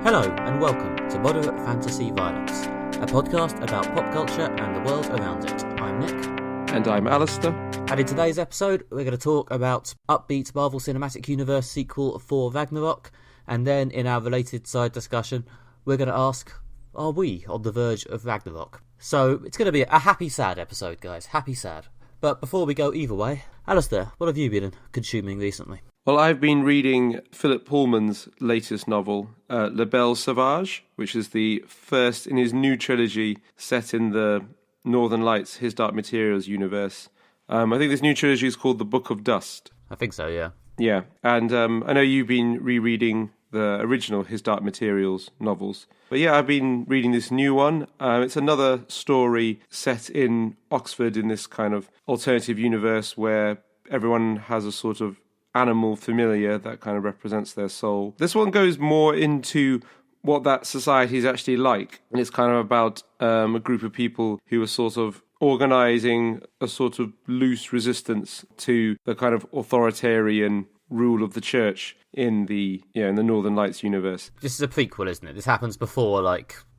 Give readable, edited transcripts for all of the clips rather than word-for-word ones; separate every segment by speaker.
Speaker 1: Hello and welcome to Moderate Fantasy Violence, a podcast about pop culture and the world around it. I'm Nick.
Speaker 2: And I'm Alistair.
Speaker 1: And in today's episode, we're going to talk about upbeat Marvel Cinematic Universe sequel Thor Ragnarok, and then in our related side discussion, we're going to ask, are we on the verge of Ragnarok? So it's going to be a happy sad episode, guys. Happy sad. But before we go either way, Alistair, what have you been consuming recently?
Speaker 2: Well, I've been reading Philip Pullman's latest novel, La Belle Sauvage, which is the first in his new trilogy set in the Northern Lights, His Dark Materials universe. I think this new trilogy is called The Book of Dust.
Speaker 1: I think so, yeah.
Speaker 2: Yeah, and I know you've been rereading the original His Dark Materials novels. But yeah, I've been reading this new one. It's another story set in Oxford in this kind of alternative universe where everyone has a sort of animal familiar that kind of represents their soul. This one goes more into what that society is actually like. And it's kind of about a group of people who are sort of organising a sort of loose resistance to the kind of authoritarian rule of the church in the Northern Lights universe.
Speaker 1: This is a prequel, isn't it? This happens before,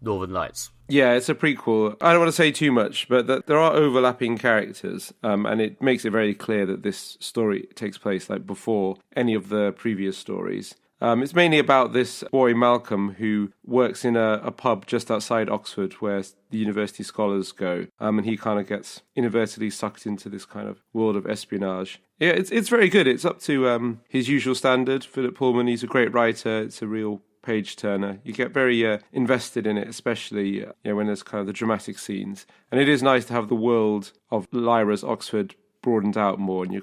Speaker 1: Northern Lights.
Speaker 2: Yeah, it's a prequel. I don't want to say too much, but there are overlapping characters, and it makes it very clear that this story takes place before any of the previous stories. It's mainly about this boy, Malcolm, who works in a pub just outside Oxford where the university scholars go, and he kind of gets inadvertently sucked into this kind of world of espionage. Yeah, it's very good. It's up to his usual standard. Philip Pullman, he's a great writer. It's a real page-turner. You get very invested in it, especially when there's kind of the dramatic scenes. And it is nice to have the world of Lyra's Oxford broadened out more, and you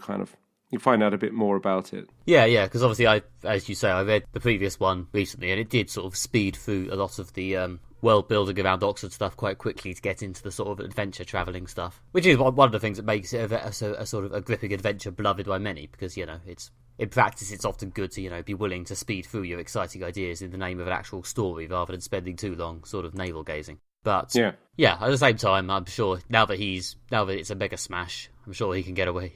Speaker 2: find out a bit more about it.
Speaker 1: Yeah, because obviously, as you say, I read the previous one recently, and it did sort of speed through a lot of the world building around Oxford stuff quite quickly to get into the sort of adventure travelling stuff, which is one of the things that makes it a sort of a gripping adventure beloved by many, because, it's in practice it's often good to, be willing to speed through your exciting ideas in the name of an actual story rather than spending too long sort of navel-gazing. But, yeah, at the same time, I'm sure now that it's a mega smash, I'm sure he can get away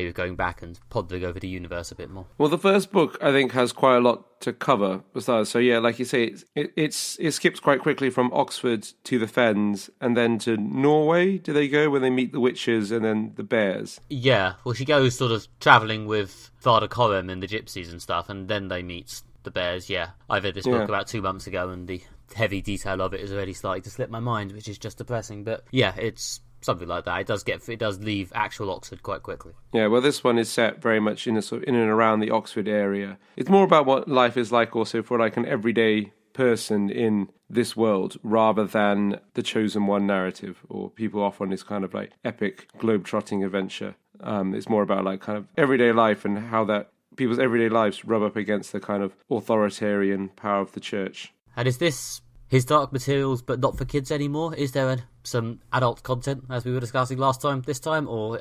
Speaker 1: with going back and pondering over the universe a bit more.
Speaker 2: Well, the first book, I think, has quite a lot to cover. So, yeah, like you say, it skips quite quickly from Oxford to the Fens and then to Norway. Do they go when they meet the witches and then the bears?
Speaker 1: Yeah, well, she goes sort of travelling with Father Coram and the gypsies and stuff, and then they meet the bears, yeah. I read this book about 2 months ago, and the heavy detail of it is already starting to slip my mind, which is just depressing. But yeah, it's something like that. It does leave actual Oxford quite quickly. Yeah, well, this one is set very much in and around the Oxford area. It's more about what life is like also for an everyday person in this world, rather than the chosen one narrative or people off on this kind of epic globe-trotting adventure. It's more about kind of everyday life and how that people's everyday lives rub up against the kind of authoritarian power of the church. And is this His Dark Materials but not for kids anymore? Is there some adult content, as we were discussing this time, or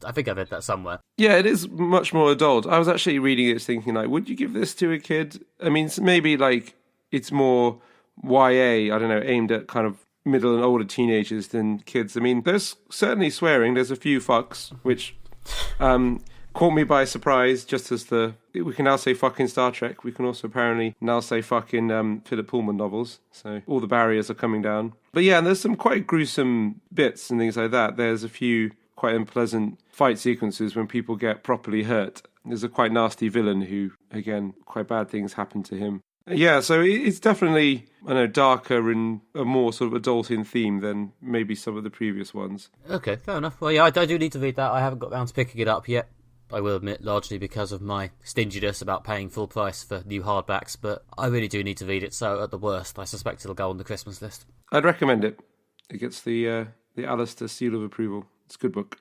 Speaker 1: I think I read that somewhere.
Speaker 2: Yeah, it is much more adult. I was actually reading it thinking, would you give this to a kid? I mean, maybe it's more YA, I don't know, aimed at kind of middle and older teenagers than kids. I mean, there's certainly swearing. There's a few fucks, which caught me by surprise, just as we can now say fucking Star Trek. We can also apparently now say fucking Philip Pullman novels. So all the barriers are coming down. But yeah, and there's some quite gruesome bits and things like that. There's a few quite unpleasant fight sequences when people get properly hurt. There's a quite nasty villain who, again, quite bad things happen to him. Yeah, so it's definitely, darker and a more sort of adult in theme than maybe some of the previous ones.
Speaker 1: Okay, fair enough. Well, yeah, I do need to read that. I haven't got round to picking it up yet. I will admit, largely because of my stinginess about paying full price for new hardbacks, but I really do need to read it, so at the worst, I suspect it'll go on the Christmas list.
Speaker 2: I'd recommend it. It gets the Alistair seal of approval. It's a good book.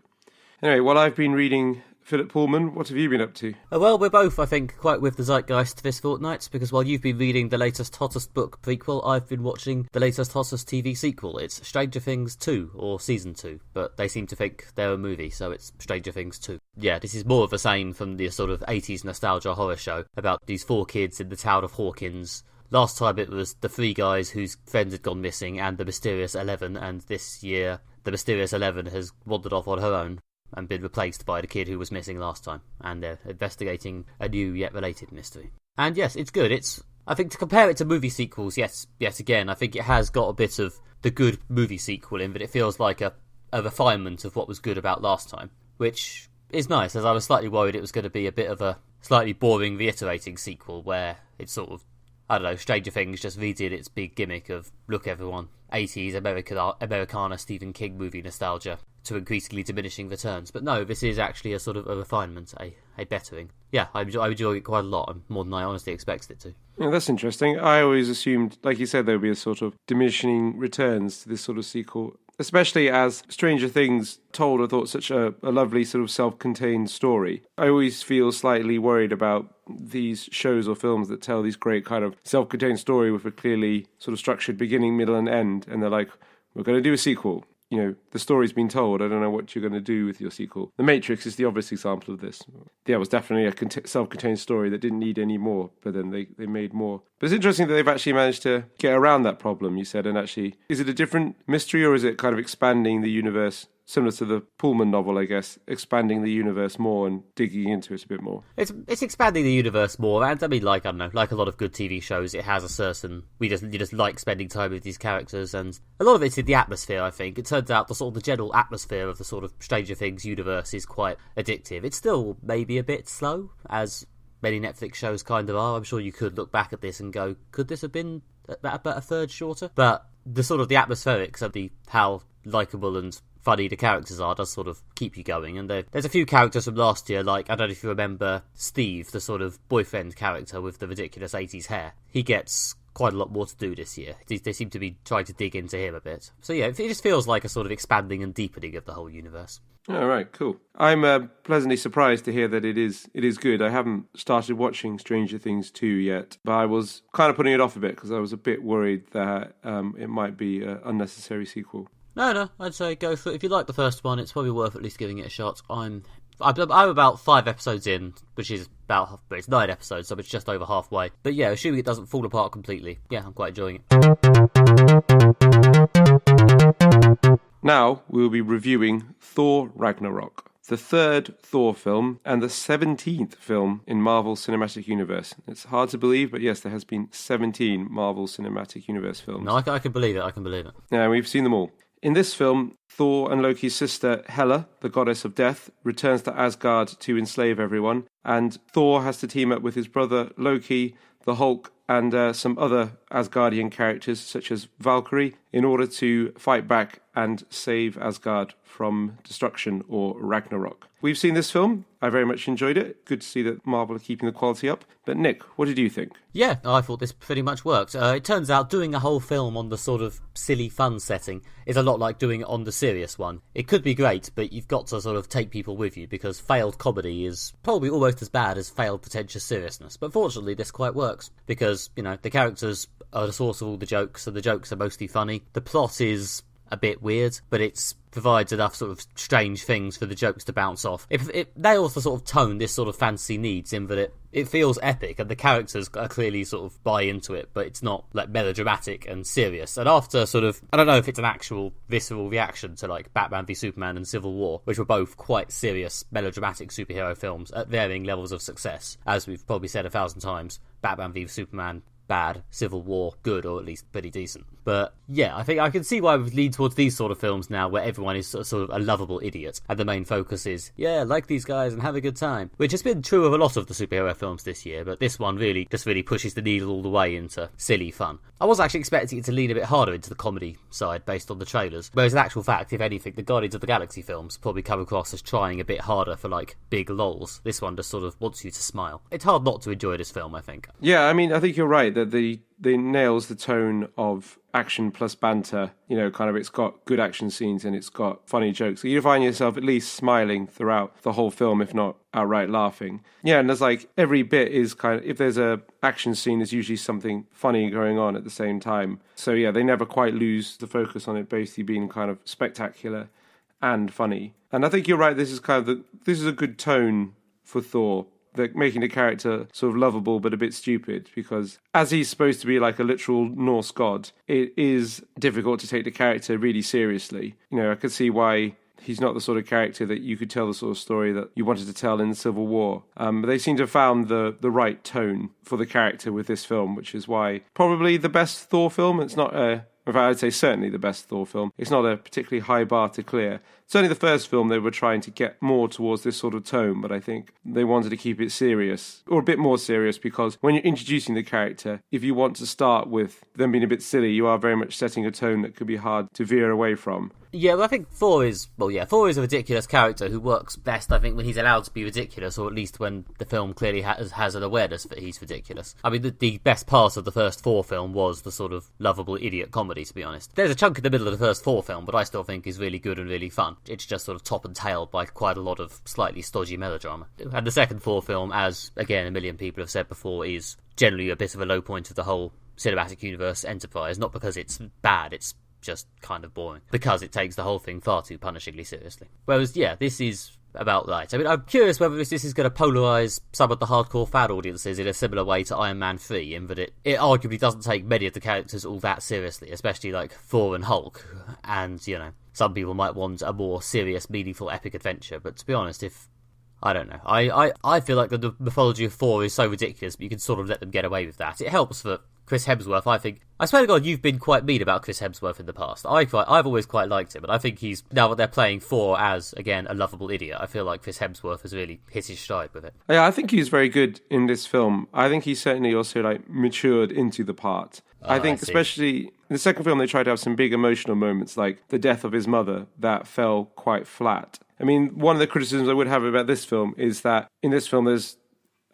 Speaker 2: Anyway, while I've been reading Philip Pullman, what have you been up to?
Speaker 1: Well, we're both, I think, quite with the zeitgeist this fortnight, because while you've been reading the latest hottest book prequel, I've been watching the latest hottest TV sequel. It's Stranger Things 2, or Season 2, but they seem to think they're a movie, so it's Stranger Things 2. Yeah, this is more of the same from the sort of 80s nostalgia horror show about these 4 kids in the town of Hawkins. Last time it was the 3 guys whose friends had gone missing and the mysterious 11, and this year the mysterious 11 has wandered off on her own and been replaced by the kid who was missing last time, and they're investigating a new yet related mystery. And yes, it's good. It's I think to compare it to movie sequels, yes, yet again, I think it has got a bit of the good movie sequel in, but it feels like a refinement of what was good about last time, which is nice, as I was slightly worried it was going to be a bit of a slightly boring, reiterating sequel where it's sort of, I don't know, Stranger Things just redid its big gimmick of, look everyone, 80s Americana Stephen King movie nostalgia to increasingly diminishing returns. But no, this is actually a sort of a refinement, a bettering. Yeah, I enjoy it quite a lot, more than I honestly expected it to.
Speaker 2: Yeah, that's interesting. I always assumed, like you said, there would be a sort of diminishing returns to this sort of sequel, especially as Stranger Things told, I thought, such a lovely sort of self-contained story. I always feel slightly worried about these shows or films that tell these great kind of self-contained story with a clearly sort of structured beginning, middle and end, and they're like, we're going to do a sequel. You know, the story's been told. I don't know what you're going to do with your sequel. The Matrix is the obvious example of this. Yeah, it was definitely a self-contained story that didn't need any more, but then they made more. But it's interesting that they've actually managed to get around that problem, you said, and actually, is it a different mystery or is it kind of expanding the universe, similar to the Pullman novel, I guess, expanding the universe more and digging into it a bit more?
Speaker 1: It's expanding the universe more, and I mean, like, I don't know, like a lot of good TV shows, it has a certain, you just like spending time with these characters, and a lot of it's in the atmosphere, I think. It turns out the sort of the general atmosphere of the sort of Stranger Things universe is quite addictive. It's still maybe a bit slow, as many Netflix shows kind of are. I'm sure you could look back at this and go, could this have been about a third shorter? But the sort of the atmospherics of how likeable and funny the characters are does sort of keep you going. And there's a few characters from last year, like, I don't know if you remember Steve, the sort of boyfriend character with the ridiculous 80s hair. He gets quite a lot more to do this year. They seem to be trying to dig into him a bit. So yeah, it just feels like a sort of expanding and deepening of the whole universe.
Speaker 2: All right, cool. I'm pleasantly surprised to hear that it is good. I haven't started watching Stranger Things 2 yet, but I was kind of putting it off a bit because I was a bit worried that it might be an unnecessary sequel.
Speaker 1: No, I'd say go for it. If you like the first one, it's probably worth at least giving it a shot. I'm about 5 episodes in, which is it's 9 episodes, so it's just over halfway. But yeah, assuming it doesn't fall apart completely, yeah, I'm quite enjoying it.
Speaker 2: Now we'll be reviewing Thor Ragnarok, the 3rd Thor film and the 17th film in Marvel Cinematic Universe. It's hard to believe, but yes, there has been 17 Marvel Cinematic Universe films.
Speaker 1: No, I can believe it.
Speaker 2: Yeah, we've seen them all. In this film, Thor and Loki's sister Hela, the goddess of death, returns to Asgard to enslave everyone, and Thor has to team up with his brother Loki, the Hulk, and some other Asgardian characters such as Valkyrie in order to fight back and save Asgard from destruction or Ragnarok. We've seen this film. I very much enjoyed it. Good to see that Marvel are keeping the quality up. But Nick, what did you think?
Speaker 1: Yeah, I thought this pretty much worked. It turns out doing a whole film on the sort of silly fun setting is a lot like doing it on the serious one. It could be great, but you've got to sort of take people with you because failed comedy is probably almost as bad as failed pretentious seriousness. But fortunately, this quite works because, you know, the characters are the source of all the jokes, and the jokes are mostly funny. The plot is a bit weird, but it provides enough sort of strange things for the jokes to bounce off. It nails the sort of tone this sort of fantasy needs in that it feels epic and the characters are clearly sort of buy into it, but it's not like melodramatic and serious. And after sort of, I don't know if it's an actual visceral reaction to like Batman v Superman and Civil War, which were both quite serious melodramatic superhero films at varying levels of success. As we've probably said 1,000 times, Batman v Superman bad, Civil War good, or at least pretty decent. But yeah, I think I can see why we lead towards these sort of films now where everyone is sort of a lovable idiot and the main focus is, yeah, like these guys and have a good time, which has been true of a lot of the superhero films this year, but this one really pushes the needle all the way into silly fun. I was actually expecting it to lean a bit harder into the comedy side based on the trailers, whereas in actual fact, if anything, the Guardians of the Galaxy films probably come across as trying a bit harder for like big lols. This one just sort of wants you to smile. It's hard not to enjoy this film, I think.
Speaker 2: Yeah, I mean, I think you're right that they nails the tone of action plus banter. You know, kind of it's got good action scenes and it's got funny jokes. So you find yourself at least smiling throughout the whole film, if not outright laughing. Yeah, and there's like every bit is kind of, if there's a action scene, there's usually something funny going on at the same time. So yeah, they never quite lose the focus on it basically being kind of spectacular and funny. And I think you're right, this is kind of this is a good tone for Thor. They're making the character sort of lovable but a bit stupid because as he's supposed to be like a literal Norse god, it is difficult to take the character really seriously. You know, I could see why he's not the sort of character that you could tell the sort of story that you wanted to tell in Civil War. But they seem to have found the right tone for the character with this film, which is why probably the best Thor film. It's not in fact, I'd say certainly the best Thor film. It's not a particularly high bar to clear. Certainly the first film, they were trying to get more towards this sort of tone, but I think they wanted to keep it serious, or a bit more serious, because when you're introducing the character, if you want to start with them being a bit silly, you are very much setting a tone that could be hard to veer away from.
Speaker 1: Yeah, well, I think Thor is a ridiculous character who works best, I think, when he's allowed to be ridiculous, or at least when the film clearly has an awareness that he's ridiculous. I mean, the best part of the first Thor film was the sort of lovable idiot comedy, to be honest. There's a chunk in the middle of the first Thor film, but I still think is really good and really fun. It's just sort of top and tailed by quite a lot of slightly stodgy melodrama. And the second Thor film, as, again, a million people have said before, is generally a bit of a low point of the whole cinematic universe enterprise, not because it's bad, it's just kind of boring, because it takes the whole thing far too punishingly seriously. Whereas, yeah, this is about right. I mean, I'm curious whether this is going to polarise some of the hardcore fan audiences in a similar way to Iron Man 3, in that it arguably doesn't take many of the characters all that seriously, especially like Thor and Hulk, and, you know, some people might want a more serious, meaningful, epic adventure, but to be honest, I don't know. I feel like the mythology of Thor is so ridiculous, but you can sort of let them get away with that. It helps that Chris Hemsworth, I think... I swear to God, you've been quite mean about Chris Hemsworth in the past. I've always quite liked him, but I think now that they're playing Thor as, again, a lovable idiot, I feel like Chris Hemsworth has really hit his stride with it. Yeah,
Speaker 2: I think he's very good in this film. I think he's certainly also, like, matured into the part. I think especially in the second film, they tried to have some big emotional moments, like the death of his mother, that fell quite flat. I mean, one of the criticisms I would have about this film is that in this film there's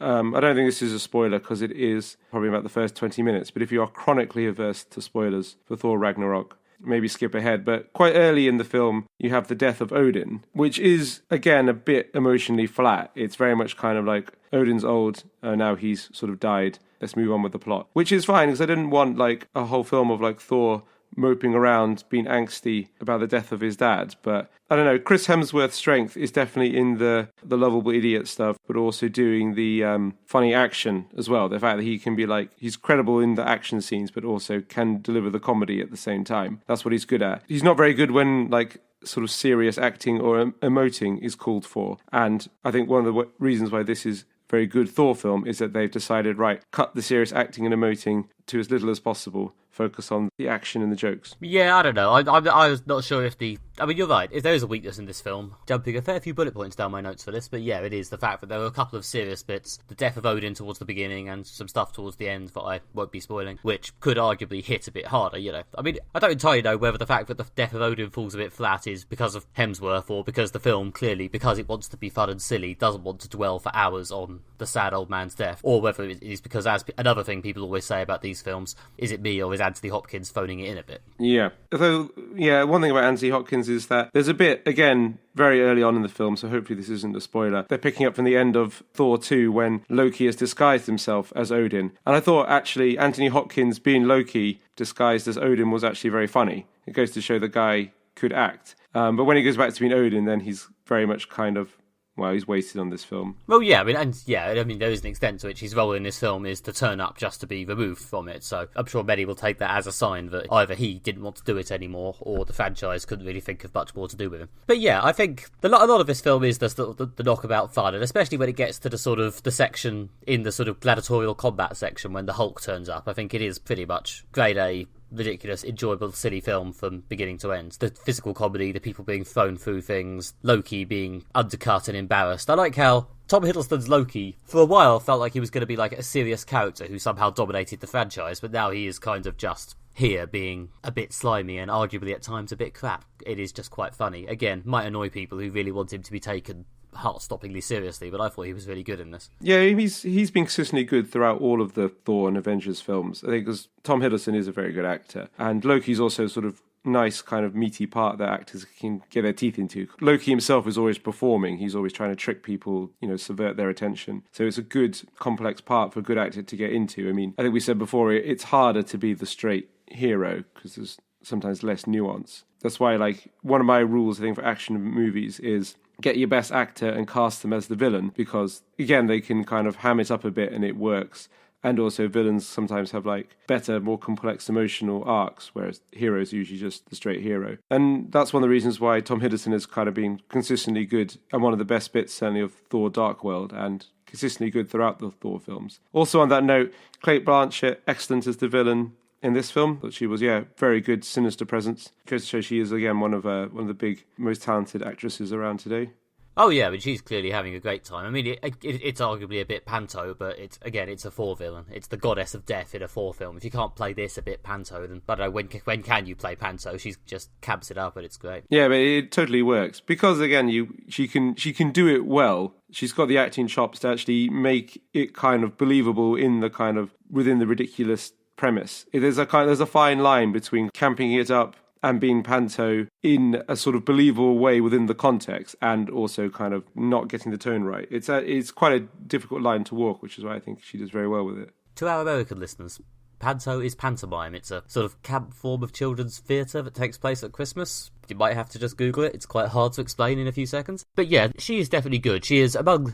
Speaker 2: I don't think this is a spoiler because it is probably about the first 20 minutes, but if you are chronically averse to spoilers for Thor Ragnarok, maybe skip ahead. But quite early in the film, you have the death of Odin, which is, again, a bit emotionally flat. It's very much kind of like, Odin's old, now he's sort of died, let's move on with the plot. Which is fine, because I didn't want like a whole film of like Thor moping around, being angsty about the death of his dad. But I don't know, Chris Hemsworth's strength is definitely in the lovable idiot stuff, but also doing the funny action as well. The fact that he can be like, he's credible in the action scenes, but also can deliver the comedy at the same time. That's what he's good at. He's not very good when like sort of serious acting or emoting is called for. And I think one of the reasons why this is a very good Thor film is that they've decided, right, cut the serious acting and emoting to as little as possible, focus on the action and the jokes.
Speaker 1: Yeah, I don't know. I was not sure if I mean, you're right. If there is a weakness in this film, jumping a fair few bullet points down my notes for this, but yeah, it is the fact that there were a couple of serious bits, the death of Odin towards the beginning and some stuff towards the end that I won't be spoiling, which could arguably hit a bit harder, you know. I mean, I don't entirely know whether the fact that the death of Odin falls a bit flat is because of Hemsworth or because the film, clearly, because it wants to be fun and silly, doesn't want to dwell for hours on the sad old man's death, or whether it is because, as another thing people always say about these films, is it me or is Anthony Hopkins phoning it in a bit?
Speaker 2: Yeah. Although, yeah, one thing about Anthony Hopkins is that there's a bit, again, very early on in the film, so hopefully this isn't a spoiler. They're picking up from the end of Thor 2 when Loki has disguised himself as Odin. And I thought, actually, Anthony Hopkins being Loki disguised as Odin was actually very funny. It goes to show the guy could act. But when he goes back to being Odin, then he's very much kind of, well, he's wasted on this film.
Speaker 1: Well, yeah, I mean, there is an extent to which his role in this film is to turn up just to be removed from it. So I'm sure many will take that as a sign that either he didn't want to do it anymore, or the franchise couldn't really think of much more to do with him. But yeah, I think a lot of this film is the knockabout fun, and especially when it gets to the section in the sort of gladiatorial combat section when the Hulk turns up. I think it is pretty much grade A. Ridiculous, enjoyable, silly film from beginning to end. The physical comedy, the people being thrown through things, Loki being undercut and embarrassed. I like how Tom Hiddleston's Loki, for a while, felt like he was going to be like a serious character who somehow dominated the franchise, but now he is kind of just here being a bit slimy and arguably at times a bit crap. It is just quite funny. Again, might annoy people who really want him to be taken heart-stoppingly seriously, but I thought he was really good in this.
Speaker 2: Yeah, he's been consistently good throughout all of the Thor and Avengers films. I think because Tom Hiddleston is a very good actor, and Loki's also sort of nice kind of meaty part that actors can get their teeth into. Loki himself is always performing. He's always trying to trick people, you know, subvert their attention. So it's a good, complex part for a good actor to get into. I mean, I think we said before, it's harder to be the straight hero because there's sometimes less nuance. That's why, like, one of my rules, I think, for action movies is get your best actor and cast them as the villain, because, again, they can kind of ham it up a bit and it works. And also villains sometimes have like better, more complex emotional arcs, whereas heroes are usually just the straight hero. And that's one of the reasons why Tom Hiddleston has kind of been consistently good, and one of the best bits certainly of Thor Dark World, and consistently good throughout the Thor films. Also on that note, Cate Blanchett, excellent as the villain in this film. But she was, very good, sinister presence. Goes to show she is, again, one of the big, most talented actresses around today.
Speaker 1: Oh yeah, but she's clearly having a great time. I mean, it's arguably a bit panto, but it's a Thor villain. It's the goddess of death in a Thor film. If you can't play this a bit panto, then I don't know, when can you play panto? She's just camps it up, and it's great.
Speaker 2: Yeah, but it totally works because again, she can do it well. She's got the acting chops to actually make it kind of believable in the kind of within the ridiculous premise. There's a fine line between camping it up and being panto in a sort of believable way within the context, and also kind of not getting the tone right. It's quite a difficult line to walk, which is why I think she does very well with it.
Speaker 1: To our American listeners, panto is pantomime. It's a sort of camp form of children's theatre that takes place at Christmas. You might have to just Google it. It's quite hard to explain in a few seconds. But yeah, she is definitely good. She is among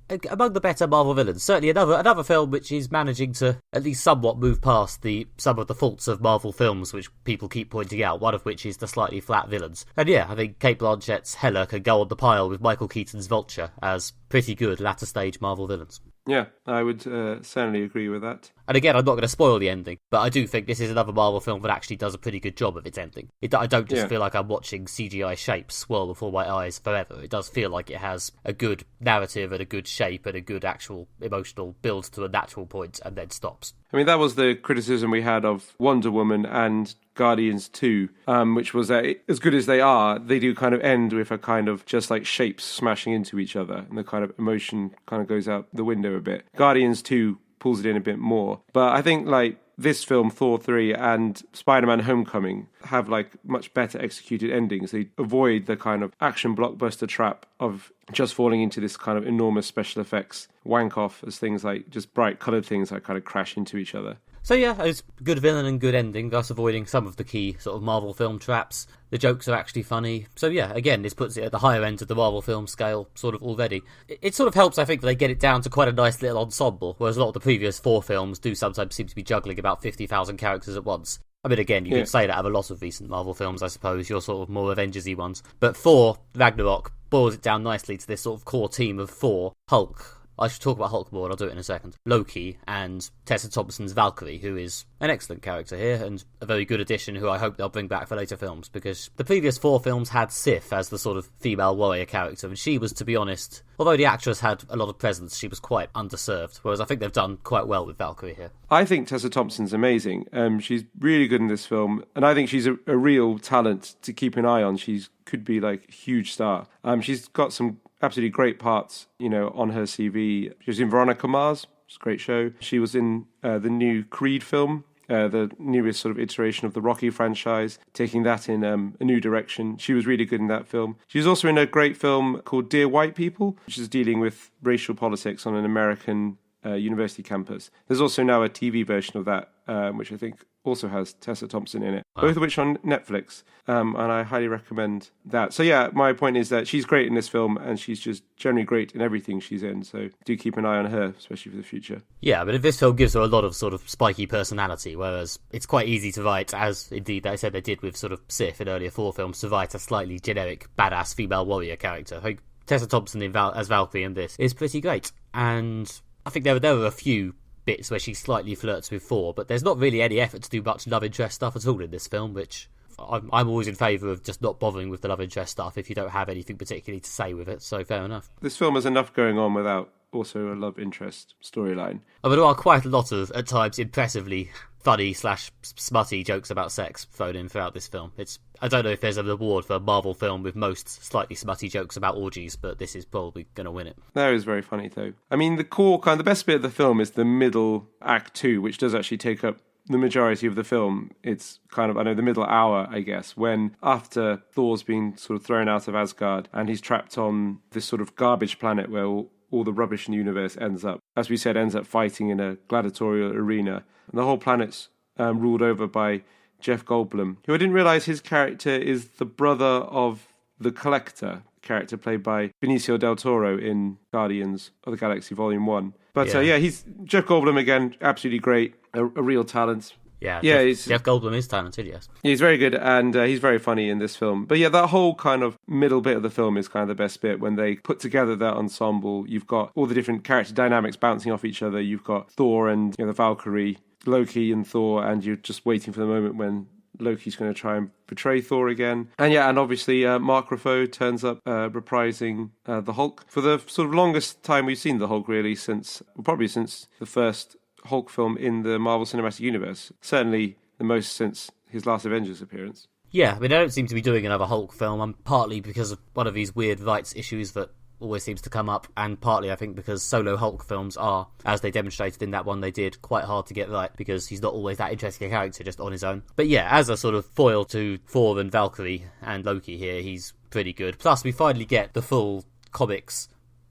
Speaker 1: the better Marvel villains. Certainly another film which is managing to at least somewhat move past some of the faults of Marvel films which people keep pointing out, one of which is the slightly flat villains. And yeah, I think Cate Blanchett's Hela can go on the pile with Michael Keaton's Vulture as pretty good latter stage Marvel villains.
Speaker 2: Yeah, I would certainly agree with that.
Speaker 1: And again, I'm not going to spoil the ending, but I do think this is another Marvel film that actually does a pretty good job of its ending. I don't just feel like I'm watching CGI shapes swirl before my eyes forever. It does feel like it has a good narrative and a good shape and a good actual emotional build to a natural point and then stops.
Speaker 2: I mean, that was the criticism we had of Wonder Woman and Guardians 2, which was that as good as they are, they do kind of end with a kind of just like shapes smashing into each other, and the kind of emotion kind of goes out the window a bit. Guardians 2 pulls it in a bit more. But I think like this film, Thor 3 and Spider-Man Homecoming have like much better executed endings. They avoid the kind of action blockbuster trap of just falling into this kind of enormous special effects wank off as things like just bright coloured things that kind of crash into each other.
Speaker 1: So yeah, it's good villain and good ending, thus avoiding some of the key sort of Marvel film traps. The jokes are actually funny. So yeah, again, this puts it at the higher end of the Marvel film scale sort of already. It sort of helps, I think, that they get it down to quite a nice little ensemble, whereas a lot of the previous Thor films do sometimes seem to be juggling about 50,000 characters at once. I mean, again, you could say that of a lot of recent Marvel films, I suppose, your sort of more Avengers-y ones. But Thor Ragnarok boils it down nicely to this sort of core team of Thor, Hulk. I should talk about Hulk more, and I'll do it in a second. Loki and Tessa Thompson's Valkyrie, who is an excellent character here, and a very good addition who I hope they'll bring back for later films, because the previous Thor films had Sif as the sort of female warrior character, and she was, to be honest, although the actress had a lot of presence, she was quite underserved, whereas I think they've done quite well with Valkyrie here. I
Speaker 2: think Tessa Thompson's amazing. She's really good in this film, and I think she's a real talent to keep an eye on. She could be like a huge star. She's got some absolutely great parts, on her CV. She was in Veronica Mars. It's a great show. She was in the new Creed film, the newest sort of iteration of the Rocky franchise, taking that in a new direction. She was really good in that film. She was also in a great film called Dear White People, which is dealing with racial politics on an American university campus. There's also now a TV version of that, which I think also has Tessa Thompson in it, both of which on Netflix, and I highly recommend that. So yeah, my point is that she's great in this film, and she's just generally great in everything she's in, so do keep an eye on her, especially for the future.
Speaker 1: Yeah, but this film gives her a lot of sort of spiky personality, whereas it's quite easy to write, as indeed they said they did with sort of Sif in earlier Thor films, to write a slightly generic, badass female warrior character. I think Tessa Thompson as Valkyrie in this is pretty great, and I think there were a few bits where she slightly flirts with Thor, but there's not really any effort to do much love interest stuff at all in this film, which I'm always in favour of just not bothering with the love interest stuff if you don't have anything particularly to say with it, so fair enough.
Speaker 2: This film has enough going on without also a love interest storyline.
Speaker 1: But there are quite a lot of, at times, impressively funny/smutty jokes about sex thrown in throughout this film. I don't know if there's an award for a Marvel film with most slightly smutty jokes about orgies, but this is probably going to win it.
Speaker 2: That is very funny, though. I mean, the best bit of the film is the middle Act 2, which does actually take up the majority of the film. It's kind of, the middle hour, I guess, when after Thor's been sort of thrown out of Asgard and he's trapped on this sort of garbage planet where all the rubbish in the universe ends up fighting in a gladiatorial arena. And the whole planet's ruled over by Jeff Goldblum, who I didn't realise his character is the brother of the Collector, character played by Benicio del Toro in Guardians of the Galaxy Volume 1. But he's Jeff Goldblum again, absolutely great, a real talent.
Speaker 1: Yeah, Jeff Goldblum is talented, yes.
Speaker 2: He's very good, and he's very funny in this film. But yeah, that whole kind of middle bit of the film is kind of the best bit, when they put together that ensemble. You've got all the different character dynamics bouncing off each other. You've got Thor and the Valkyrie, Loki and Thor, and you're just waiting for the moment when Loki's going to try and betray Thor again. And obviously Mark Ruffalo turns up reprising the Hulk for the sort of longest time we've seen the Hulk, really, probably since the first Hulk film in the Marvel Cinematic Universe. Certainly the most since his last Avengers appearance.
Speaker 1: Yeah, I mean, they don't seem to be doing another Hulk film, partly because of one of these weird rights issues that always seems to come up, and partly I think because solo Hulk films are, as they demonstrated in that one they did, quite hard to get right, because he's not always that interesting a character just on his own. But yeah, as a sort of foil to Thor and Valkyrie and Loki here, he's pretty good. Plus we finally get the full comics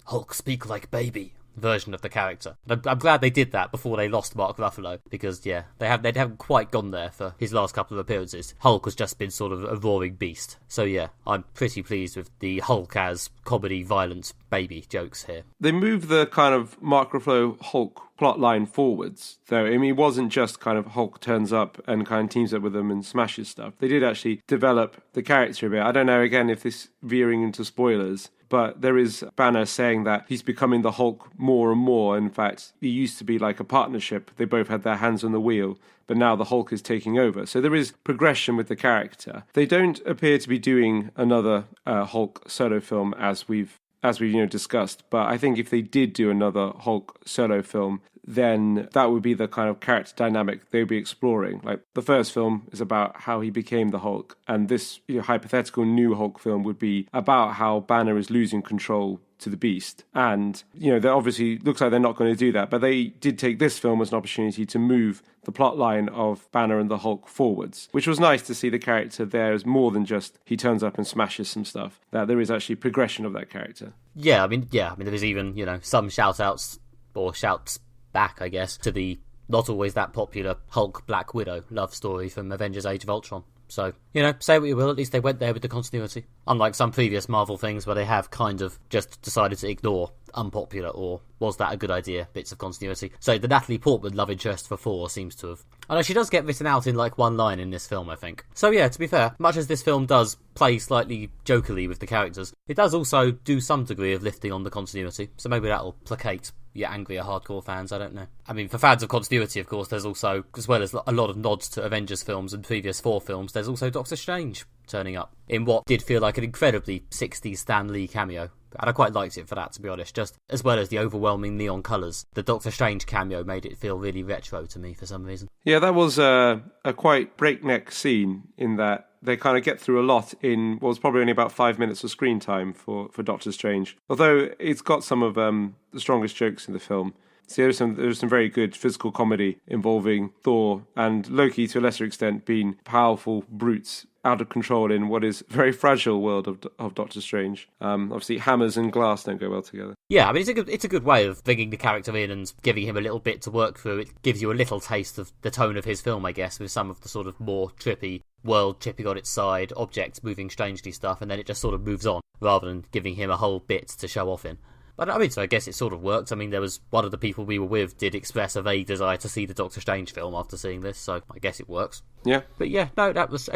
Speaker 1: Hulk speak like baby version of the character. I'm glad they did that before they lost Mark Ruffalo, because they haven't quite gone there for his last couple of appearances. Hulk has just been sort of a roaring beast. So yeah, I'm pretty pleased with the Hulk as comedy, violent baby jokes here.
Speaker 2: They moved the kind of Mark Ruffalo Hulk plotline forwards, though. I mean, it wasn't just kind of Hulk turns up and kind of teams up with them and smashes stuff. They did actually develop the character a bit. I don't know, again, if this veering into spoilers, but there is Banner saying that he's becoming the Hulk more and more. In fact, he used to be like a partnership. They both had their hands on the wheel, but now the Hulk is taking over. So there is progression with the character. They don't appear to be doing another Hulk solo film as we've discussed, but I think if they did do another Hulk solo film, then that would be the kind of character dynamic they would be exploring. Like, the first film is about how he became the Hulk, and this hypothetical new Hulk film would be about how Banner is losing control to the Beast. And, they obviously looks like they're not going to do that, but they did take this film as an opportunity to move the plot line of Banner and the Hulk forwards, which was nice to see the character there as more than just he turns up and smashes some stuff, that there is actually progression of that character.
Speaker 1: I mean there is even, some shout-outs, or shouts back, I guess, to the not always that popular Hulk Black Widow love story from Avengers Age of Ultron. So, say what you will, at least they went there with the continuity. Unlike some previous Marvel things where they have kind of just decided to ignore unpopular, or was that a good idea, bits of continuity. So the Natalie Portman love interest for Thor seems to have... Although she does get written out in like one line in this film, I think. So yeah, to be fair, much as this film does play slightly jokily with the characters, it does also do some degree of lifting on the continuity. So maybe that'll placate your angrier hardcore fans, I don't know. I mean, for fans of continuity, of course, there's also, as well as a lot of nods to Avengers films and previous Thor films, there's also Doctor Strange turning up in what did feel like an incredibly 60s Stan Lee cameo. And I quite liked it for that, to be honest. Just as well as the overwhelming neon colours, the Doctor Strange cameo made it feel really retro to me for some reason. Yeah,
Speaker 2: that was a quite breakneck scene in that they kind of get through a lot in what was probably only about 5 minutes of screen time for Doctor Strange. Although it's got some of the strongest jokes in the film. So there's some very good physical comedy involving Thor and Loki, to a lesser extent, being powerful brutes out of control in what is a very fragile world of Doctor Strange. Obviously, hammers and glass don't go well together.
Speaker 1: Yeah, I mean, it's a good way of bringing the character in and giving him a little bit to work through. It gives you a little taste of the tone of his film, I guess, with some of the sort of more trippy world chipping on its side, objects moving strangely stuff, and then it just sort of moves on, rather than giving him a whole bit to show off in. But I mean, so I guess it sort of worked. I mean, there was one of the people we were with did express a vague desire to see the Doctor Strange film after seeing this, so I guess it works.
Speaker 2: Yeah.
Speaker 1: But yeah, no, that was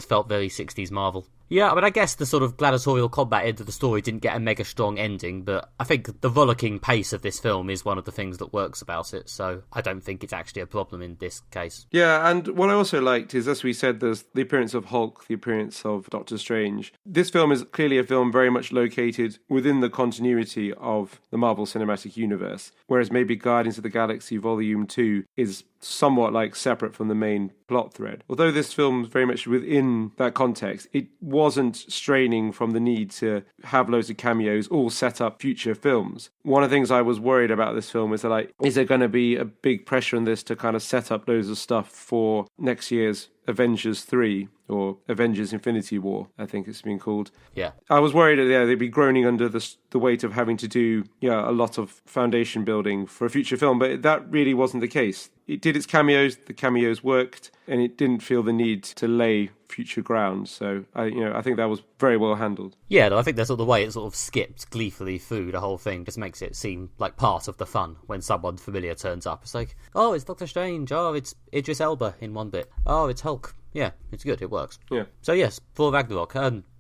Speaker 1: felt very 60s Marvel. Yeah, I mean, I guess the sort of gladiatorial combat end of the story didn't get a mega strong ending, but I think the rollicking pace of this film is one of the things that works about it, so I don't think it's actually a problem in this case.
Speaker 2: Yeah, and what I also liked is, as we said, there's the appearance of Hulk, the appearance of Doctor Strange. This film is clearly a film very much located within the continuity of the Marvel Cinematic Universe, whereas maybe Guardians of the Galaxy Volume 2 is somewhat like separate from the main plot thread. Although this film is very much within that context, it wasn't straining from the need to have loads of cameos all set up future films. One of the things I was worried about this film is that, like, is there going to be a big pressure on this to kind of set up loads of stuff for next year's Avengers 3 or Avengers Infinity War, I think it's been called.
Speaker 1: Yeah.
Speaker 2: I was worried that they'd be groaning under the weight of having to do a lot of foundation building for a future film, but that really wasn't the case. It did its cameos, the cameos worked, and it didn't feel the need to lay future ground. So I think that was very well handled.
Speaker 1: Yeah, no, I think that's sort of the way it sort of skipped gleefully through the whole thing just makes it seem like part of the fun when someone familiar turns up. It's like, oh, it's Doctor Strange. Oh, it's Idris Elba in one bit. Oh, it's Hulk. Yeah, it's good. It works.
Speaker 2: Yeah.
Speaker 1: So yes, Thor Ragnarok.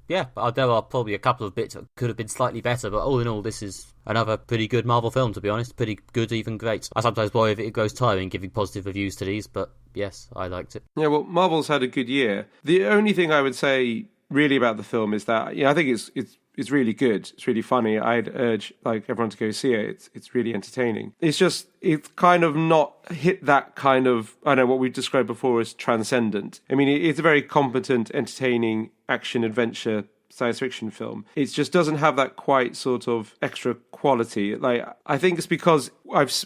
Speaker 1: Yeah, there are probably a couple of bits that could have been slightly better, but all in all, this is another pretty good Marvel film, to be honest. Pretty good, even great. I sometimes worry if it goes tiring giving positive reviews to these, but yes, I liked it.
Speaker 2: Yeah, well, Marvel's had a good year. The only thing I would say really about the film is that I think it's really good. It's really funny. I'd urge everyone to go see it. It's really entertaining. It's kind of not hit that kind of, I don't know, what we've described before as transcendent. I mean, it's a very competent, entertaining action adventure science fiction film. It just doesn't have that quite sort of extra quality. I think it's because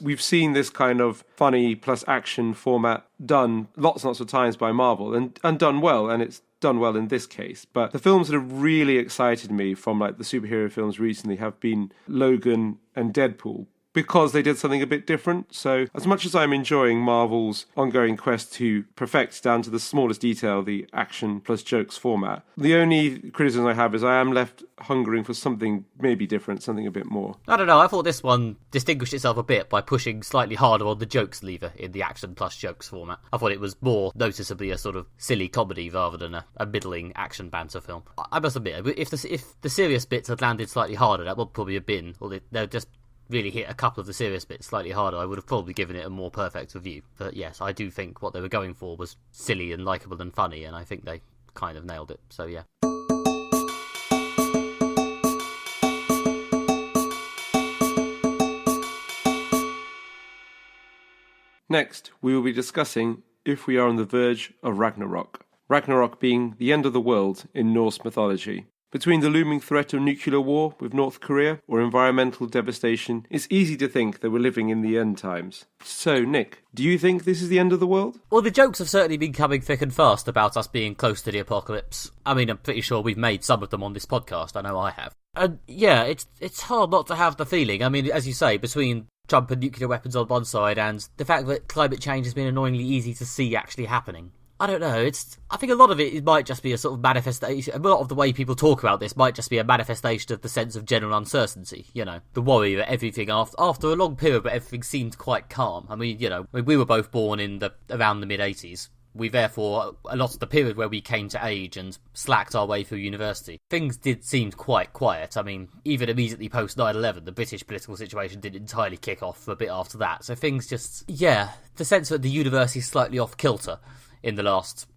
Speaker 2: we've seen this kind of funny plus action format done lots and lots of times by Marvel and done well, and it's done well in this case. But the films that have really excited me from the superhero films recently have been Logan and Deadpool, because they did something a bit different. So as much as I'm enjoying Marvel's ongoing quest to perfect down to the smallest detail the action plus jokes format, the only criticism I have is I am left hungering for something maybe different, something a bit more.
Speaker 1: I don't know, I thought this one distinguished itself a bit by pushing slightly harder on the jokes lever in the action plus jokes format. I thought it was more noticeably a sort of silly comedy rather than a middling action banter film. I must admit, if the serious bits had landed slightly harder, that would probably have been, or they'd just really hit a couple of the serious bits slightly harder, I would have probably given it a more perfect review. But yes, I do think what they were going for was silly and likeable and funny, and I think they kind of nailed it. So yeah.
Speaker 2: Next, we will be discussing if we are on the verge of Ragnarok. Ragnarok being the end of the world in Norse mythology. Between the looming threat of nuclear war with North Korea or environmental devastation, it's easy to think that we're living in the end times. So, Nick, do you think this is the end of the world?
Speaker 1: Well, the jokes have certainly been coming thick and fast about us being close to the apocalypse. I mean, I'm pretty sure we've made some of them on this podcast. I know I have. And yeah, it's hard not to have the feeling. I mean, as you say, between Trump and nuclear weapons on one side and the fact that climate change has been annoyingly easy to see actually happening. I don't know, I think a lot of it might just be a sort of manifestation, a lot of the way people talk about this might just be a manifestation of the sense of general uncertainty, the worry that everything, after a long period where everything seemed quite calm. I mean, we were both born in around the mid-80s. We therefore, a lot of the period where we came to age and slacked our way through university, things did seem quite quiet. I mean, even immediately post 9/11, the British political situation didn't entirely kick off for a bit after that. So things just, the sense that the universe is slightly off kilter in the last,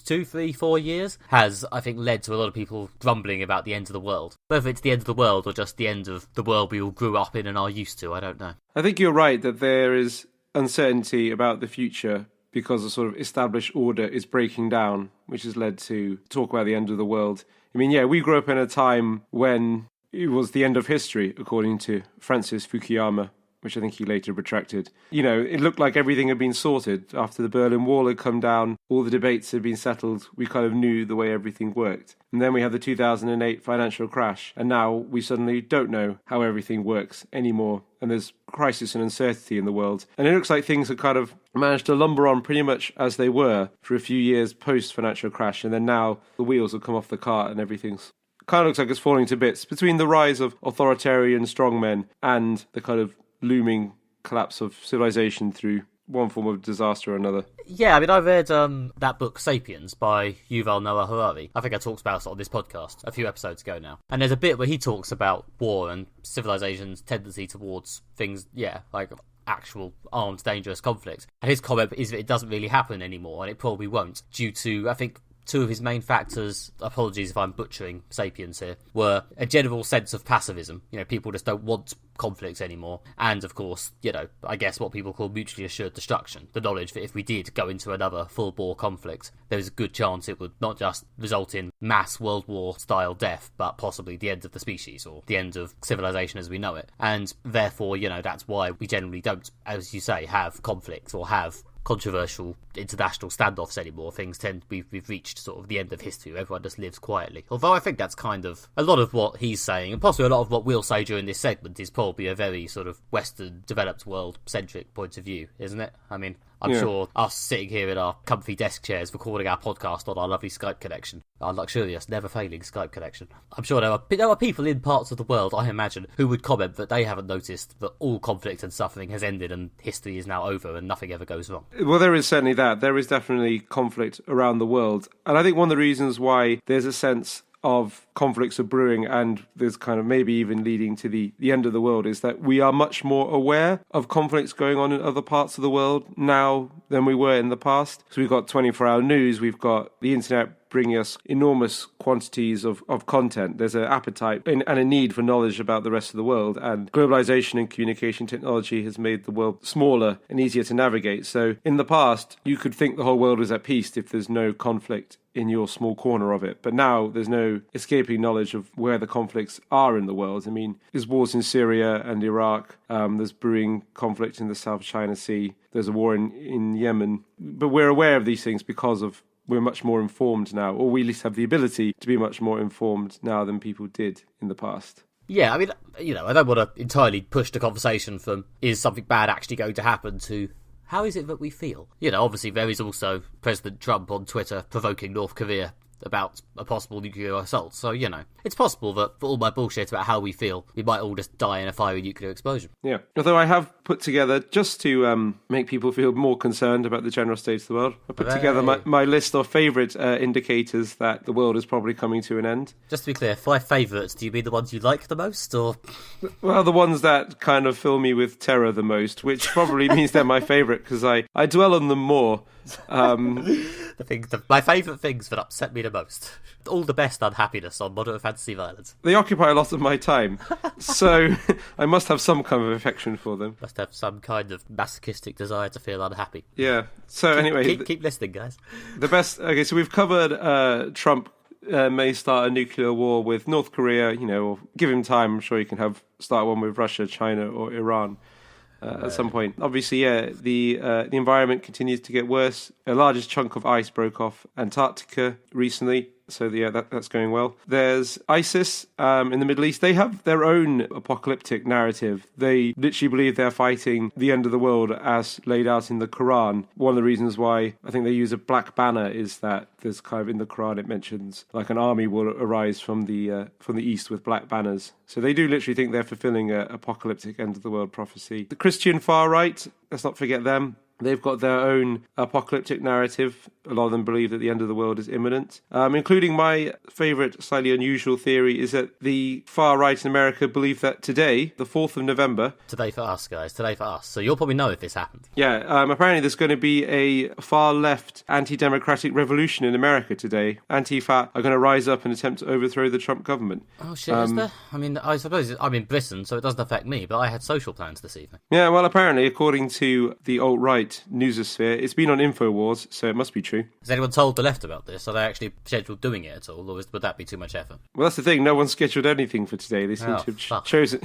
Speaker 1: 2, 3, 4 years, has, I think, led to a lot of people grumbling about the end of the world. Whether it's the end of the world or just the end of the world we all grew up in and are used to, I don't know.
Speaker 2: I think you're right that there is uncertainty about the future because the sort of established order is breaking down, which has led to talk about the end of the world. I mean, we grew up in a time when it was the end of history, according to Francis Fukuyama, which I think he later retracted. It looked like everything had been sorted. After the Berlin Wall had come down, all the debates had been settled, we kind of knew the way everything worked. And then we had the 2008 financial crash, and now we suddenly don't know how everything works anymore, and there's crisis and uncertainty in the world. And it looks like things have kind of managed to lumber on pretty much as they were for a few years post-financial crash, and then now the wheels have come off the cart and everything's kind of looks like it's falling to bits. Between the rise of authoritarian strongmen and the kind of looming collapse of civilization through one form of disaster or another.
Speaker 1: Yeah, I mean, I read that book, Sapiens, by Yuval Noah Harari. I think I talked about it on this podcast a few episodes ago now. And there's a bit where he talks about war and civilization's tendency towards things, like actual armed, dangerous conflict. And his comment is that it doesn't really happen anymore, and it probably won't, due to, I think, two of his main factors, apologies if I'm butchering Sapiens here, were a general sense of pacifism. People just don't want conflicts anymore. And, of course, I guess what people call mutually assured destruction. The knowledge that if we did go into another full-bore conflict, there was a good chance it would not just result in mass World War-style death, but possibly the end of the species or the end of civilization as we know it. And, therefore, that's why we generally don't, as you say, have conflict or have controversial international standoffs anymore. Things tend to we've reached sort of the end of history where everyone just lives quietly. Although I think that's kind of a lot of what he's saying, and possibly a lot of what we'll say during this segment is probably a very sort of Western developed world centric point of view, isn't it? I mean, I'm sure us sitting here in our comfy desk chairs recording our podcast on our lovely Skype connection, our luxurious, never-failing Skype connection, I'm sure there are people in parts of the world, I imagine, who would comment that they haven't noticed that all conflict and suffering has ended and history is now over and nothing ever goes wrong.
Speaker 2: Well, there is certainly that. There is definitely conflict around the world. And I think one of the reasons why there's a sense of conflicts are brewing and there's kind of maybe even leading to the end of the world is that we are much more aware of conflicts going on in other parts of the world now than we were in the past. So we've got 24-hour news, we've got the internet bringing us enormous quantities of content. There's an appetite and a need for knowledge about the rest of the world, and globalization and communication technology has made the world smaller and easier to navigate. So in the past, you could think the whole world was at peace if there's no conflict in your small corner of it. But now there's no escaping knowledge of where the conflicts are in the world. I mean, there's wars in Syria and Iraq. There's brewing conflict in the South China Sea. There's a war in Yemen. But we're aware of these things because we're much more informed now, or we at least have the ability to be much more informed now than people did in the past.
Speaker 1: Yeah, I mean, I don't want to entirely push the conversation from is something bad actually going to happen to how is it that we feel? Obviously there is also President Trump on Twitter provoking North Korea about a possible nuclear assault. So, it's possible that for all my bullshit about how we feel, we might all just die in a fiery nuclear explosion. Yeah.
Speaker 2: Although I have put together, just to make people feel more concerned about the general state of the world, I put together my list of favourite indicators that the world is probably coming to an end.
Speaker 1: Just to be clear, 5 favourites, do you mean the ones you like the most, or...?
Speaker 2: Well, the ones that kind of fill me with terror the most, which probably means they're my favourite, because I dwell on them more.
Speaker 1: My favourite things that upset me the most. All the best unhappiness on modern fantasy violence.
Speaker 2: They occupy a lot of my time, so I must have some kind of affection for them.
Speaker 1: Must have some kind of masochistic desire to feel unhappy.
Speaker 2: Yeah. So anyway...
Speaker 1: Keep listening, guys.
Speaker 2: The best... Okay, so we've covered Trump may start a nuclear war with North Korea, or give him time. I'm sure he can start one with Russia, China, or Iran. At some point. Obviously, the environment continues to get worse. A largest chunk of ice broke off Antarctica recently. So, that's going well. There's ISIS in the Middle East. They have their own apocalyptic narrative. They literally believe they're fighting the end of the world as laid out in the Quran. One of the reasons why I think they use a black banner is that there's kind of in the Quran it mentions like an army will arise from the east with black banners. So they do literally think they're fulfilling an apocalyptic end of the world prophecy. The Christian far right, let's not forget them. They've got their own apocalyptic narrative. A lot of them believe that the end of the world is imminent. Including my favourite, slightly unusual theory is that the far right in America believe that today, the 4th of November...
Speaker 1: Today for us, guys. Today for us. So you'll probably know if this happened.
Speaker 2: Yeah, apparently there's going to be a far-left anti-democratic revolution in America today. Antifa are going to rise up and attempt to overthrow the Trump government.
Speaker 1: Oh, shit, is there? I mean, I suppose I'm in Britain, so it doesn't affect me, but I had social plans this evening.
Speaker 2: Yeah, well, apparently, according to the alt-right newsosphere, it's been on InfoWars, so it must be true.
Speaker 1: Has anyone told the left about this? Are they actually scheduled doing it at all, or would that be too much effort?
Speaker 2: Well, that's the thing. No one's scheduled anything for today. They seem to have chosen.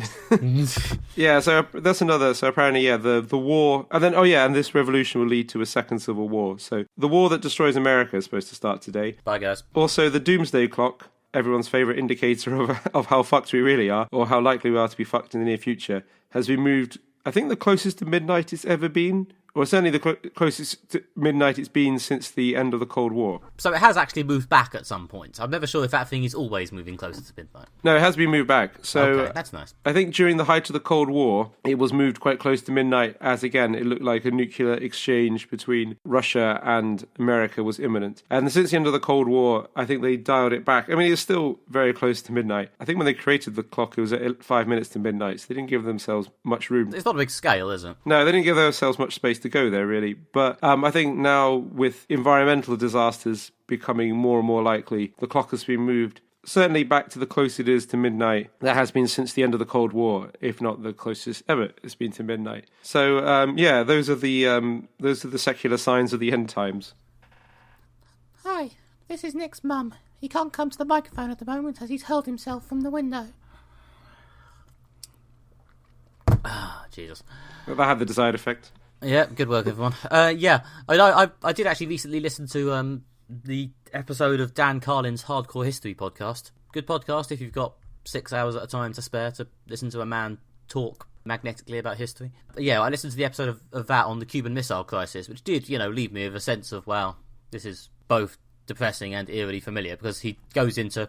Speaker 2: Yeah, so that's another. So apparently, the war, and then and this revolution will lead to a second civil war. So the war that destroys America is supposed to start today.
Speaker 1: Bye, guys.
Speaker 2: Also, the doomsday clock, everyone's favourite indicator of how fucked we really are, or how likely we are to be fucked in the near future, has been moved. I think the closest to midnight it's ever been. Or certainly the closest to midnight it's been since the end of the Cold War.
Speaker 1: So it has actually moved back at some point. I'm never sure if that thing is always moving closer to midnight.
Speaker 2: No, it has been moved back. So
Speaker 1: okay, that's nice.
Speaker 2: I think during the height of the Cold War, it was moved quite close to midnight as, again, it looked like a nuclear exchange between Russia and America was imminent. And since the end of the Cold War, I think they dialed it back. I mean, it's still very close to midnight. I think when they created the clock, it was at 5 minutes to midnight, so they didn't give themselves much room.
Speaker 1: It's not a big scale, is it?
Speaker 2: No, they didn't give themselves much space to go there, really. But I think now, with environmental disasters becoming more and more likely, the clock has been moved certainly back to the closest it is to midnight. That has been since the end of the Cold War, if not the closest ever it's been to midnight. So, those are the secular signs of the end times.
Speaker 3: Hi, this is Nick's mum. He can't come to the microphone at the moment as he's hurled himself from the window.
Speaker 1: Ah, Jesus.
Speaker 2: That had the desired effect.
Speaker 1: Yeah, good work, everyone. Yeah, I did actually recently listen to the episode of Dan Carlin's Hardcore History podcast. Good podcast if you've got 6 hours at a time to spare to listen to a man talk magnetically about history. But yeah, I listened to the episode of that on the Cuban Missile Crisis, which did, leave me with a sense of, wow, this is both depressing and eerily familiar, because he goes into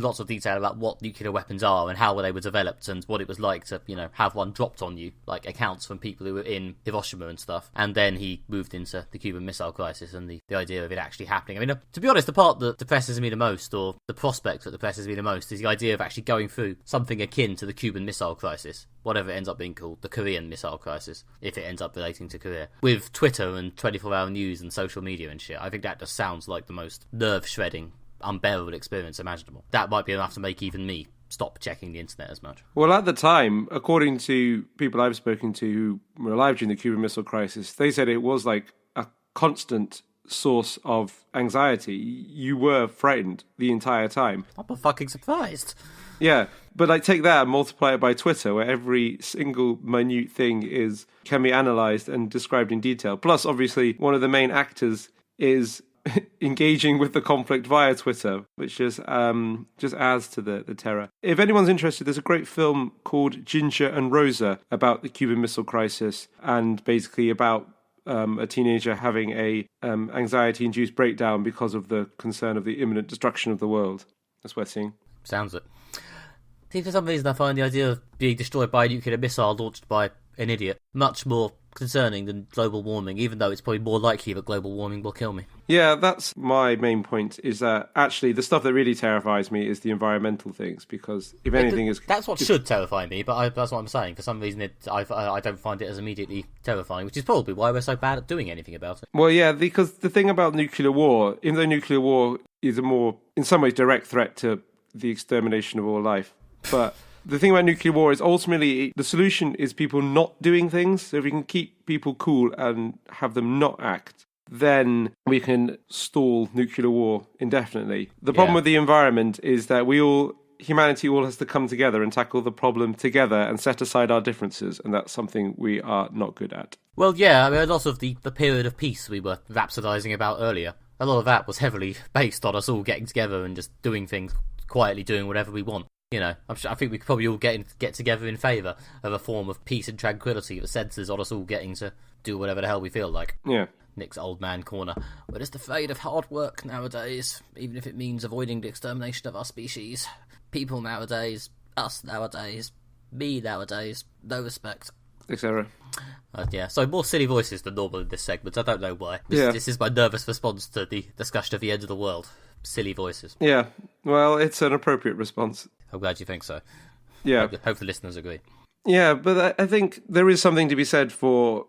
Speaker 1: lots of detail about what nuclear weapons are and how they were developed and what it was like to, have one dropped on you, like accounts from people who were in Hiroshima and stuff. And then he moved into the Cuban Missile Crisis and the idea of it actually happening. I mean, to be honest, the part that depresses me the most, or the prospect that depresses me the most, is the idea of actually going through something akin to the Cuban Missile Crisis, whatever it ends up being called, the Korean Missile Crisis, if it ends up relating to Korea, with Twitter and 24-hour news and social media and shit. I think that just sounds like the most nerve-shredding, unbearable experience imaginable. That might be enough to make even me stop checking the internet as much.
Speaker 2: Well, at the time, according to people I've spoken to who were alive during the Cuban Missile Crisis, they said it was like a constant source of anxiety. You were frightened the entire time.
Speaker 1: I'm fucking surprised.
Speaker 2: Yeah, but like take that and multiply it by Twitter, where every single minute thing can be analysed and described in detail. Plus, obviously, one of the main actors is engaging with the conflict via Twitter, which just adds to the terror. If anyone's interested, there's a great film called Ginger and Rosa about the Cuban Missile Crisis, and basically about a teenager having a anxiety-induced breakdown because of the concern of the imminent destruction of the world. That's worth seeing.
Speaker 1: Sounds it. See, for some reason I find the idea of being destroyed by a nuclear missile launched by an idiot much more concerning than global warming, even though it's probably more likely that global warming will kill me. Yeah,
Speaker 2: that's my main point, is that actually the stuff that really terrifies me is the environmental things, because if anything is...
Speaker 1: That's what should terrify me, but that's what I'm saying. For some reason, I don't find it as immediately terrifying, which is probably why we're so bad at doing anything about it.
Speaker 2: Well, yeah, because the thing about nuclear war, even though nuclear war is a more, in some ways, direct threat to the extermination of all life, but... The thing about nuclear war is ultimately the solution is people not doing things. So if we can keep people cool and have them not act, then we can stall nuclear war indefinitely. The problem with the environment is that humanity all has to come together and tackle the problem together and set aside our differences, and that's something we are not good at.
Speaker 1: Well, yeah, I mean, a lot of the period of peace we were rhapsodising about earlier, a lot of that was heavily based on us all getting together and just doing things, quietly doing whatever we want. I think we could probably all get together in favour of a form of peace and tranquility that centres on us all getting to do whatever the hell we feel like.
Speaker 2: Yeah.
Speaker 1: Nick's old man corner. We're just afraid of hard work nowadays, even if it means avoiding the extermination of our species. People nowadays, us nowadays, me nowadays, no respect.
Speaker 2: Etc.
Speaker 1: Yeah, so more silly voices than normal in this segment. I don't know why. This is my nervous response to the discussion of the end of the world. Silly voices.
Speaker 2: Yeah, well, it's an appropriate response.
Speaker 1: I'm glad you think so.
Speaker 2: Yeah.
Speaker 1: Hope the listeners agree.
Speaker 2: Yeah, but I think there is something to be said for,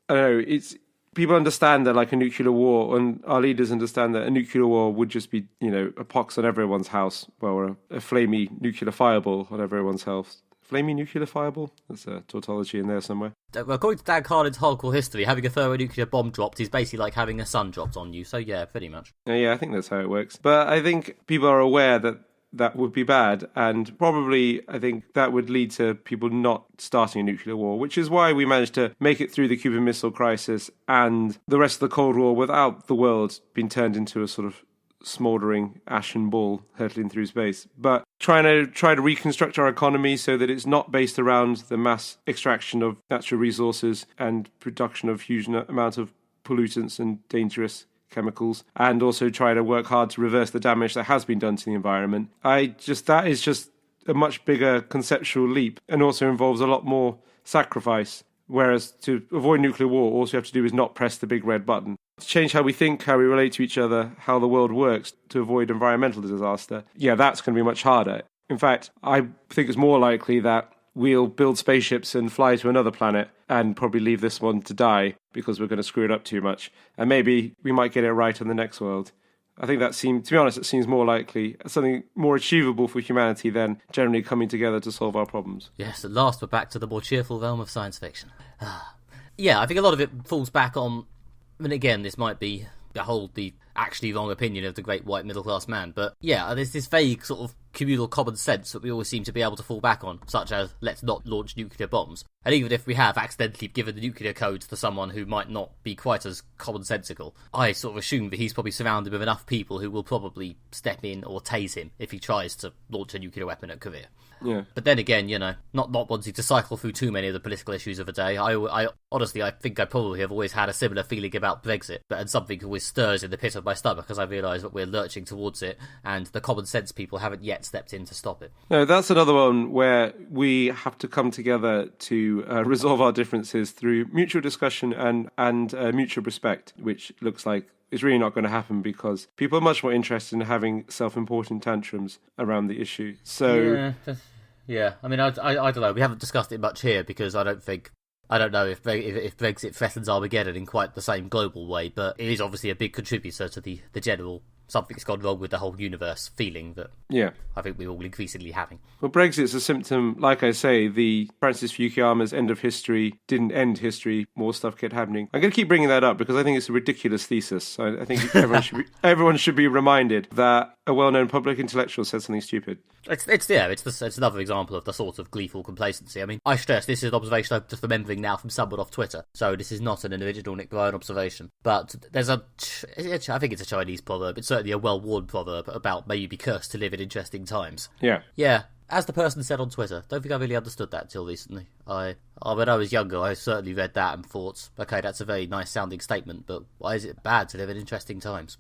Speaker 2: I don't know, it's people understand that like a nuclear war, and our leaders understand that a nuclear war would just be, a pox on everyone's house, or a flamey nuclear fireball on everyone's house. Flamey nuclear fireball? There's a tautology in there somewhere.
Speaker 1: According to Dan Carlin's Hardcore History, having a thermonuclear bomb dropped is basically like having a sun dropped on you. So yeah, pretty much.
Speaker 2: Yeah, I think that's how it works. But I think people are aware that would be bad, and probably I think that would lead to people not starting a nuclear war, which is why we managed to make it through the Cuban Missile Crisis and the rest of the Cold War without the world being turned into a sort of smouldering ashen ball hurtling through space, but trying to reconstruct our economy so that it's not based around the mass extraction of natural resources and production of huge amount of pollutants and dangerous chemicals, and also try to work hard to reverse the damage that has been done to the environment. That is just a much bigger conceptual leap, and also involves a lot more sacrifice. Whereas to avoid nuclear war, all you have to do is not press the big red button. To change how we think, how we relate to each other, how the world works, to avoid environmental disaster, that's going to be much harder. In fact, I think it's more likely that we'll build spaceships and fly to another planet and probably leave this one to die because we're going to screw it up too much. And maybe we might get it right on the next world. I think to be honest, it seems more likely, something more achievable for humanity than generally coming together to solve our problems.
Speaker 1: Yes, at last we're back to the more cheerful realm of science fiction. Yeah, I think a lot of it falls back on, and again, this might be the actually wrong opinion of the great white middle-class man, but yeah, there's this vague sort of communal common sense that we always seem to be able to fall back on, such as, let's not launch nuclear bombs. And even if we have accidentally given the nuclear codes to someone who might not be quite as commonsensical, I sort of assume that he's probably surrounded with enough people who will probably step in or tase him if he tries to launch a nuclear weapon at Korea.
Speaker 2: Yeah.
Speaker 1: But then again, not wanting to cycle through too many of the political issues of the day, I honestly, I think I probably have always had a similar feeling about Brexit, and something always stirs in the pit of my stomach as I realise that we're lurching towards it, and the common sense people haven't yet stepped in to stop it.
Speaker 2: No, that's another one where we have to come together to resolve our differences through mutual discussion and mutual respect, which looks like it's really not going to happen because people are much more interested in having self-important tantrums around the issue. So
Speaker 1: yeah. I mean, I don't know. We haven't discussed it much here because I don't know if Brexit threatens Armageddon in quite the same global way, but it is obviously a big contributor to the general something's gone wrong with the whole universe feeling that I think we're all increasingly having.
Speaker 2: Well, Brexit's a symptom, like I say, the Francis Fukuyama's end of history didn't end history, more stuff kept happening. I'm going to keep bringing that up because I think it's a ridiculous thesis. I think everyone should be reminded that a well-known public intellectual said something stupid.
Speaker 1: It's another example of the sort of gleeful complacency. I mean, I stress this is an observation I'm just remembering now from someone off Twitter, so this is not an original Nick Bryan observation. But there's I think it's a Chinese proverb. It's certainly a well-worn proverb about may you be cursed to live in interesting times. Yeah. As the person said on Twitter, don't think I really understood that till recently. When I was younger, I certainly read that and thought, okay, that's a very nice sounding statement, but why is it bad to live in interesting times?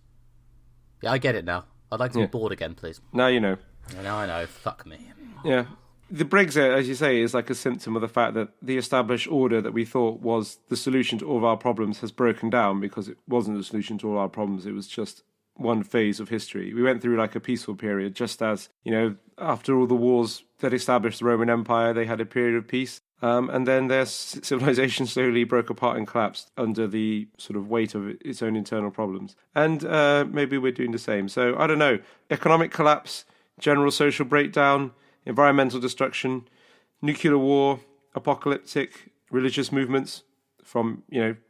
Speaker 1: Yeah, I get it now. I'd like to be bored again, please.
Speaker 2: Now you know.
Speaker 1: Now I know. Fuck me.
Speaker 2: Yeah. The Brexit, as you say, is like a symptom of the fact that the established order that we thought was the solution to all of our problems has broken down because it wasn't the solution to all our problems. It was just one phase of history. We went through like a peaceful period, just as, after all the wars that established the Roman Empire, they had a period of peace. And then their civilization slowly broke apart and collapsed under the sort of weight of its own internal problems. And maybe we're doing the same. So, I don't know, economic collapse, general social breakdown, environmental destruction, nuclear war, apocalyptic religious movements from,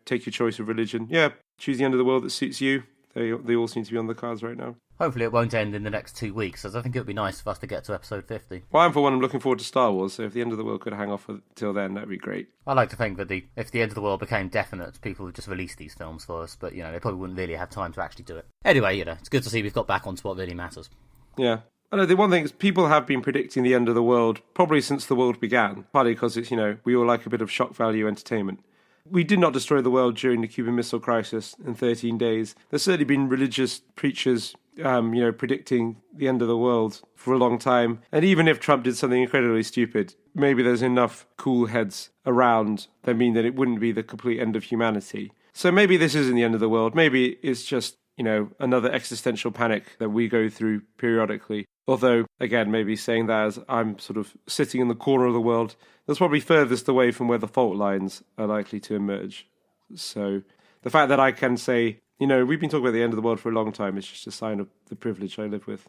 Speaker 2: take your choice of religion. Yeah, choose the end of the world that suits you. They all seem to be on the cards right now.
Speaker 1: Hopefully it won't end in the next 2 weeks, as I think it would be nice for us to get to episode 50.
Speaker 2: Well, I'm looking forward to Star Wars, so if the end of the world could hang off until then, that'd be great.
Speaker 1: I like to think that if the end of the world became definite, people would just release these films for us, but, they probably wouldn't really have time to actually do it. Anyway, it's good to see we've got back onto what really matters.
Speaker 2: Yeah. I know the one thing is people have been predicting the end of the world probably since the world began, partly because it's, we all like a bit of shock value entertainment. We did not destroy the world during the Cuban Missile Crisis in 13 days. There's certainly been religious preachers, predicting the end of the world for a long time. And even if Trump did something incredibly stupid, maybe there's enough cool heads around that mean that it wouldn't be the complete end of humanity. So maybe this isn't the end of the world. Maybe it's just, another existential panic that we go through periodically. Although, again, maybe saying that as I'm sort of sitting in the corner of the world, that's probably furthest away from where the fault lines are likely to emerge. So the fact that I can say, we've been talking about the end of the world for a long time, is just a sign of the privilege I live with.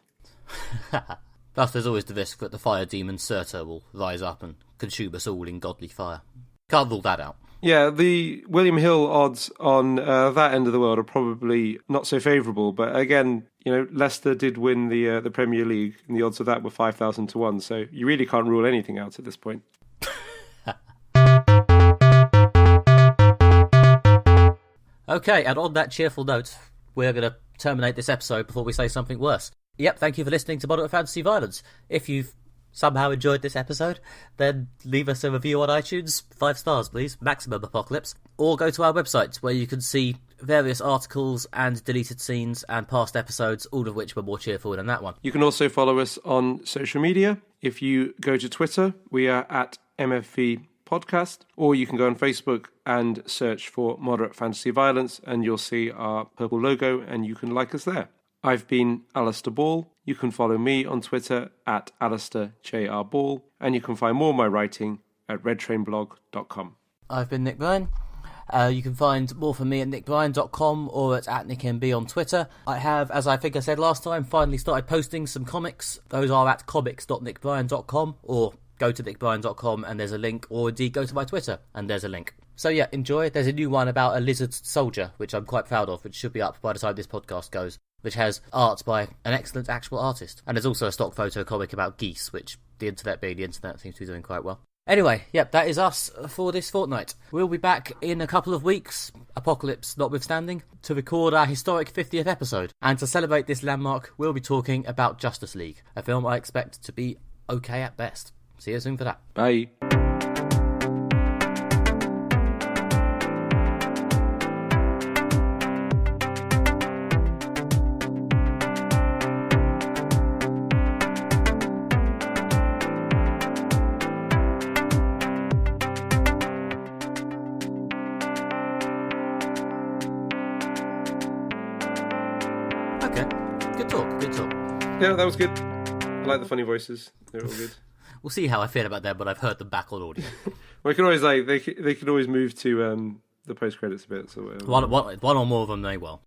Speaker 1: Plus, there's always the risk that the fire demon Surtur will rise up and consume us all in godly fire. Can't rule that out.
Speaker 2: Yeah, the William Hill odds on that end of the world are probably not so favourable. But again, Leicester did win the Premier League, and the odds of that were 5,000 to 1. So you really can't rule anything out at this point.
Speaker 1: Okay, and on that cheerful note, we're going to terminate this episode before we say something worse. Yep, thank you for listening to Moderate Fantasy Violence. If you've somehow enjoyed this episode, then leave us a review on iTunes. 5 stars, please. Maximum apocalypse. Or go to our website, where you can see various articles and deleted scenes and past episodes, all of which were more cheerful than that one.
Speaker 2: You can also follow us on social media. If you go to Twitter, we are at MFV Podcast, or you can go on Facebook and search for Moderate Fantasy Violence, and you'll see our purple logo, and you can like us there. I've been Alistair Ball. You can follow me on Twitter at Alistair J.R. Ball, and you can find more of my writing at redtrainblog.com.
Speaker 1: I've been Nick Bryan. You can find more from me at nickbryan.com or at @nickmb on Twitter. I have, as I think I said last time, finally started posting some comics. Those are at comics.nickbryan.com, or go to nickbryan.com and there's a link, or indeed go to my Twitter and there's a link. So yeah, enjoy. There's a new one about a lizard soldier, which I'm quite proud of, which should be up by the time this podcast goes, which has art by an excellent actual artist. And there's also a stock photo comic about geese, which, the internet being the internet, seems to be doing quite well. Anyway, yep, that is us for this fortnight. We'll be back in a couple of weeks, apocalypse notwithstanding, to record our historic 50th episode. And to celebrate this landmark, we'll be talking about Justice League, a film I expect to be okay at best. See you soon for that.
Speaker 2: Bye. Yeah, that was good. I like the funny voices. They're all good.
Speaker 1: We'll see how I feel about them, but I've heard them back on audio.
Speaker 2: We can always they can always move to the post credits bit. So
Speaker 1: one or more of them they will.